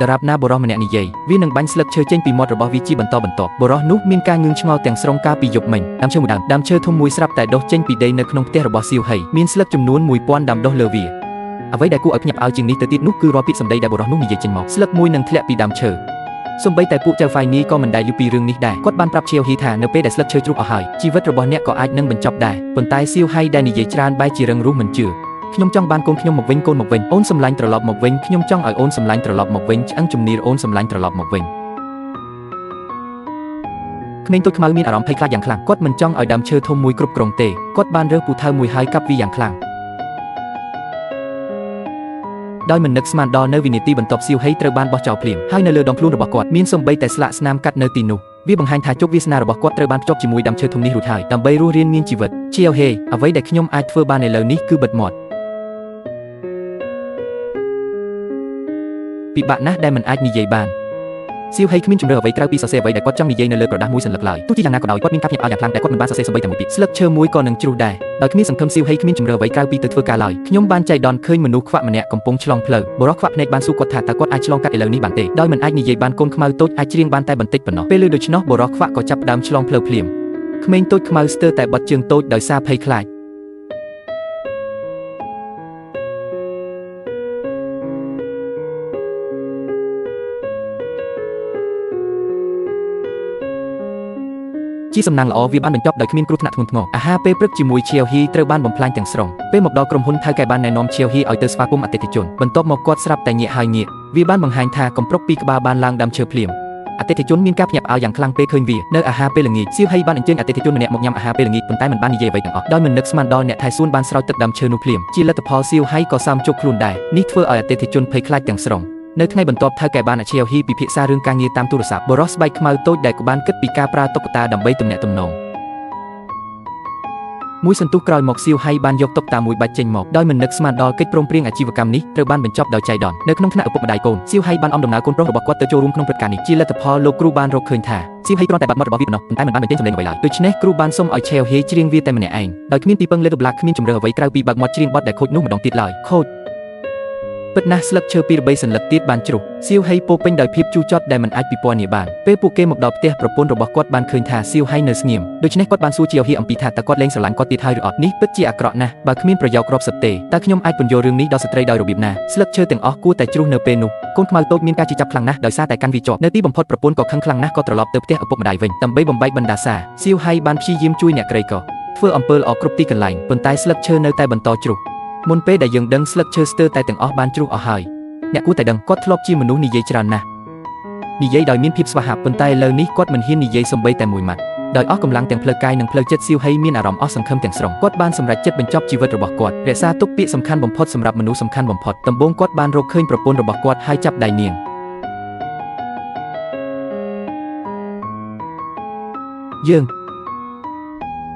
តារាបណាបរោះម្នាក់និយាយវានឹងបាញ់ស្លឹកឈើចេញពីមាត់របស់វាជាបន្តបន្ទាប់បរោះនោះមានការងឿងឆ្ងល់ទាំងស្រុងកាលពីយប់មិញដើមឈើមួយដើមឈើធំមួយស្រាប់តែដុះចេញពីដីនៅក្នុងផ្ទះរបស់សៀវហីមានស្លឹកចំនួន 1000 ដាំដុះលើវាអ្វីដែលគួរឲ្យភ្ញាក់ផ្អើលជាងនេះទៅទៀតនោះគឺរាល់ពាក្យសម្ដីដែលបរោះនោះនិយាយចេញមកស្លឹកមួយនឹងធ្លាក់ពីដើមឈើសូម្បីតែពួកចៅហ្វាយនីក៏មិនដែលឮពីរឿងនេះដែរគាត់បានប្រាប់ឈៀវហ៊ីថានៅពេលដែលស្លឹកឈើជ្រុះអស់ហើយជីវិតរបស់អ្នកក៏អាចនឹងបញ្ចប់ដែរប៉ុន្តែសៀវហីដែលនិយាយច្រើនបែរជារឹងរូសមិនជឿខ្ញុំចង់បានកូនខ្ញុំមកវិញកូនមកវិញអូនសម្លាញ់ត្រឡប់មកវិញខ្ញុំចង់ឲ្យអូនសម្លាញ់ត្រឡប់មកវិញឆ្អឹងជំនៀរអូនសម្លាញ់ត្រឡប់មកវិញក្មេងតូចខ្មៅមានអារម្មណ៍ភ័យខ្លាចយ៉ាងខ្លាំងគាត់មិនចង់ឲ្យដើមឈើធំមួយគ្រប់គ្រងទេគាត់បានរើសពូថៅមួយហើយកាប់វាយ៉ាងខ្លាំងដោយមិននឹកស្មានដល់នៅវិនាទីបន្ទាប់សៀវហីត្រូវបានបោះចោលភ្លាមហើយនៅលើដងខ្លួនរបស់គាត់មានសូម្បីតែស្លាកស្នាមកាត់នៅទីនោះវាបង្ហាញថាជោគវាសនារបស់គាត់ត្រូវបានភ្ជាប់ជាមួយដើមឈើធំនេះរួចហើយដើម្បីរស់រានមានជីវិតឈៀវហេអ្វីដែលខ្ញុំអាចធ្វើបានឥឡូវនេះគឺបិទមាត់ពិបាកណាស់ដែលមិនអាចនិយាយបានសៀវហីគ្មានជំរឿអ្វីក្រៅពីសរសេរអ្វីដែលគាត់ចង់និយាយនៅលើក្រដាសមួយសន្លឹកឡើយទោះជាយ៉ាងណាក៏ដោយគាត់មានការភ្ញាក់ផ្អើលយ៉ាងខ្លាំងតែគាត់មិនបានសរសេរសូម្បីតែមួយពាក្យស្លឹកឈើមួយក៏នឹងជ្រុះដែរដោយគ្មានសង្ឃឹមសៀវហីគ្មានជំរឿអ្វីក្រៅពីទៅធ្វើការឡើយខ្ញុំបានចៃដន្យឃើញមនុស្សខ្វាក់ម្នាក់កំពុងឆ្លងផ្លូវបរិសុទ្ធខ្វាក់ភ្នែកបានសួរគាត់ថាតើគាត់អាចឆ្លងកាត់ឥឡូវនេះបានទេដោយមិនអាចនិយាយបានកូនខ្មៅតូចអាចច្រៀងបានតែបន្តិចប៉ុណ្ណោះពេលឮដូច្នោះបរិសុទ្ធខ្វាក់ក៏ចាប់ផ្ដើមឆ្លងផ្លូវភ្លាមក្មេងតូចខ្មៅស្ទើរតែបត់ជើងតូចដោយសារភ័យខ្លាចជាសំណាងល្អវាបានបញ្ចប់ដោយគ្មានគ្រោះថ្នាក់ធ្ងន់ធ្ងរអាហារពេលព្រឹកជាមួយឈៀវហ៊ីត្រូវបានបំផ្លាញទាំងស្រុងពេលមកដល់ក្រុមហ៊ុនថៅកែបានណែនាំឈៀវហ៊ីឲ្យទៅស្វាគមន៍អតិថិជនបន្ទាប់មកគាត់ស្រាប់តែញាក់ហើយងាកវាបានបង្ហាញថាកំប្រុកពីក្បាលបានឡើងដើមឈើភ្លាមអតិថិជនមានការភ្ញាក់ផ្អើលយ៉ាងខ្លាំងពេលឃើញវានៅអាហារពេលល្ងាចសៀវហីបានអញ្ជើញអតិថិជនម្នាក់មកញ៉ាំអាហារពេលល្ងាចប៉ុន្តែមិនបាននិយាយអ្វីទាំងអស់ដោយមិននឹកស្មានដល់អ្នកថែសួនបានស្រោចទឹកដើមឈើនោះភ្លាមជាលទ្ធផលសៀវហីក៏សើមជោគខ្លួនដែរនេះធ្វើឲ្យអតិថិជនភ័យខ្លាចទាំងស្រុងនៅថ្ងៃបន្ទាប់ថៅកែបានឈៀវហ៊ីពិភាក្សារឿងការងារតាមទូរស័ព្ទបរិសុទ្ធស្បែកខ្មៅតូចដែលក៏បានគិតពីការប្រើតុក្កតាដើម្បីទំនាក់ទំនងមួយសន្ទុះក្រោយមកសៀវហៃបានយកតុក្កតាមួយបាច់ចេញមកដោយមិននឹកស្មានដល់កិច្ចព្រមព្រៀងអាជីវកម្មនេះត្រូវបានបញ្ចប់ដោយចៃដន្យនៅក្នុងថ្នាក់ឪពុកម្ដាយកូនសៀវហៃបានអំដំណើរកូនប្រុសរបស់គាត់ទៅចូលរួមក្នុងព្រឹត្តិការណ៍នេះជាលទ្ធផលលោកគ្រូបានរកឃើញថាសៀវហៃគ្រាន់តែបាត់មាត់របស់វាប៉ុណ្ណោះប៉ុន្តែមិនបានបញ្ចេញសម្លេងអ្វីឡើយដូច្នេះគ្រូបានសុំឲ្យឆេវហេច្រៀងវាតែម្នាក់ឯងដោយគ្មានទីពឹងលើកប្លាកគ្មានជំរឿអ្វីក្រៅពីបើកមាត់ច្រៀងបទដែលខូចនោះម្ដងទៀតឡើយខូចពិតណាស់ស្លឹកឈើពីរបីសន្លឹកទៀតបានជ្រុះសៀវហៃពោពេញដោយភាពជូរចត់ដែលមិនអាចពិពណ៌នាបានពេលពួកគេមកដល់ផ្ទះប្រពន្ធរបស់គាត់បានឃើញថាសៀវហៃនៅស្ងៀមដូច្នេះគាត់បានសួរជាវហ៊ីអំពីថាតើគាត់លែងស្រឡាញ់គាត់ទៀតហើយឬអត់នេះពិតជាអាក្រក់ណាស់បើគ្មានប្រយោគរាប់សិបទេតើខ្ញុំអាចពន្យល់រឿងនេះដល់ស្ត្រីដោយរបៀបណាស្លឹកឈើទាំងអស់គួរតែជ្រុះនៅពេលនោះកូនខ្មៅតូចមានការជិះចាប់ខ្លាំងណាស់ដោយសារតែកាន់វាជាប់នៅទីបំផុតប្រពន្ធក៏ខឹងខ្លាំងណាស់ក៏ត្រឡប់ទៅផ្ទះឪពុកម្ដាយវិញដើម្បីបំបែកបណ្ដាសាសៀវហៃបានព្យាយាមជួយអ្នកក្រីក្រធ្វើអំពើល្អគ្រប់ទីកន្លែងប៉ុន្តែស្លឹកឈើនៅតែបន្តជ្រុះមុនពេលដែលយើងដឹងស្លឹកឈើស្ទើរតែទាំងអស់បានជ្រុះអស់ហើយអ្នកគួរតែដឹងគាត់ធ្លាប់ជាមនុស្សនិយាយច្រើនណាស់និយាយដោយមានភាពស្វាហាប់ប៉ុន្តែឥឡូវនេះគាត់មិនហ៊ាននិយាយសូម្បីតែមួយម៉ាត់ដោយអស់កម្លាំងទាំងផ្លូវកាយនិងផ្លូវចិត្តសៀវហៃមានអារម្មណ៍អស់សង្ឃឹមទាំងស្រុងគាត់បានសម្រេចចិត្តបញ្ចប់ជីវិតរបស់គាត់រក្សាទុកពាក្យសំខាន់បំផុតសម្រាប់មនុស្សសំខាន់បំផុតដំបូងគាត់បានរកឃើញប្រពន្ធរបស់គាត់ហើយចាប់ដៃនាងយើង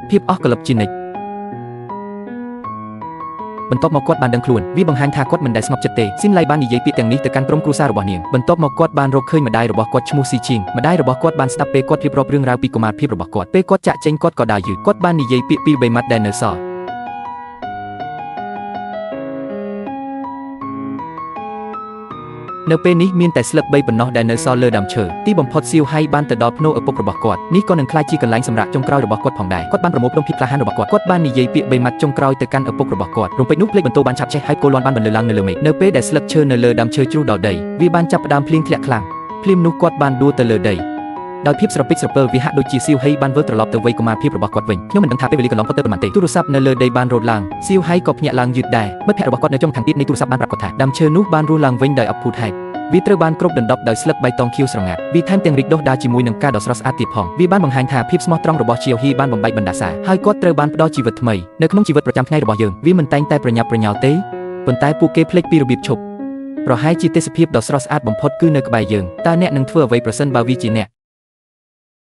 ភាពអស់កលឹបជានិច្ចបន្ទាប់មកគាត់បានដឹងខ្លួនវាបង្ហាញថាគាត់មិនដែលស្ងប់ចិត្តទេស៊ីនឡៃបាននិយាយពាក្យទាំងនេះទៅកាន់ក្រុមគ្រួសាររបស់នាងបន្ទាប់មកគាត់បានរកឃើញម្ដាយរបស់គាត់ឈ្មោះស៊ីឈីងម្ដាយរបស់គាត់បានស្ដាប់ពេលគាត់រៀបរាប់រឿងរ៉ាវពីកុមារភាពរបស់គាត់ពេលគាត់ចាក់ចេញគាត់ក៏ដើរយឺតគាត់បាននិយាយពាក្យពីរបីម៉ាត់ដែលនៅសល់នៅពេលនេះមានតែស្លឹក3ប៉ុណ្ណោះដែលនៅសល់លើដើមឈើទីបំផុតសៀវហៃបានទៅដល់ភ្នូរឪពុករបស់គាត់នេះក៏នឹងក្លាយជាកន្លែងសម្រាប់ចុងក្រោយរបស់គាត់ផងដែរគាត់បានប្រមូលផ្ដុំភាពក្លាហានរបស់គាត់បាននិយាយពាក្យ3ម៉ាត់ចុងក្រោយទៅកាន់ឪពុករបស់គាត់រំពេចនោះភ្លេចបន្ទោបានឆាប់ឆេះហើយគោលាន់បានបន្លឺឡើងនៅលើមេឃនៅពេលដែលស្លឹកឈើនៅលើដើមឈើជ្រុះដល់ដីវាបានចាប់ផ្ដើមភ្លៀងធ្លាក់ខ្លាំងភ្លាមនោះគាត់បានដួលទៅលើដីដោយភាពស្រពេចស្រពិលវាហាក់ដូចជាសៀវហៃបានវិលត្រឡប់ទៅវ័យកុមារភាពរបស់គាត់វិញខ្ញុំមិនដឹងថាពេលវេលាកន្លងផុតទៅប៉ុន្មានទេទូរស័ព្ទនៅលើដីបានរត់ឡើងសៀវហៃក៏ភ្ញាក់ឡើងយឺតដែរមិត្តភក្តិរបស់គាត់នៅចុងខាងទៀតនៃទូរស័ព្ទបានប្រាប់គាត់ថាដើមឈើនោះបានរស់ឡើងវិញដោយអភូតហេតុវាត្រូវបានគ្របដណ្ដប់ដោយស្លឹកបៃតងខៀវស្រងាត់វាថែមទាំងរីកដុះដាលជាមួយនឹងការដ៏ស្រស់ស្អាតទៀតផងវាបានបង្ហាញថាភាពស្មោះត្រង់របស់ឈៀវហ៊ីបានបំបែកបណ្ដាសាហើយគាត់ត្រូវបានផ្ដល់ជីវិតថ្មីនៅក្នុងជីវិតប្រចាំថ្ងៃរបស់យើងវាមិនតែងតែប្រញាប់ប្រញាល់ទេប៉ុន្តែពួកគេភ្លេចពីរបៀបឈប់ប្រហែលជាទេសភាពដ៏ស្រស់ស្អាតបំផុតគឺនៅក្បែរយើងតើអ្នកនឹងធ្វើអ្វីប្រសិនបើវាជាអ្នក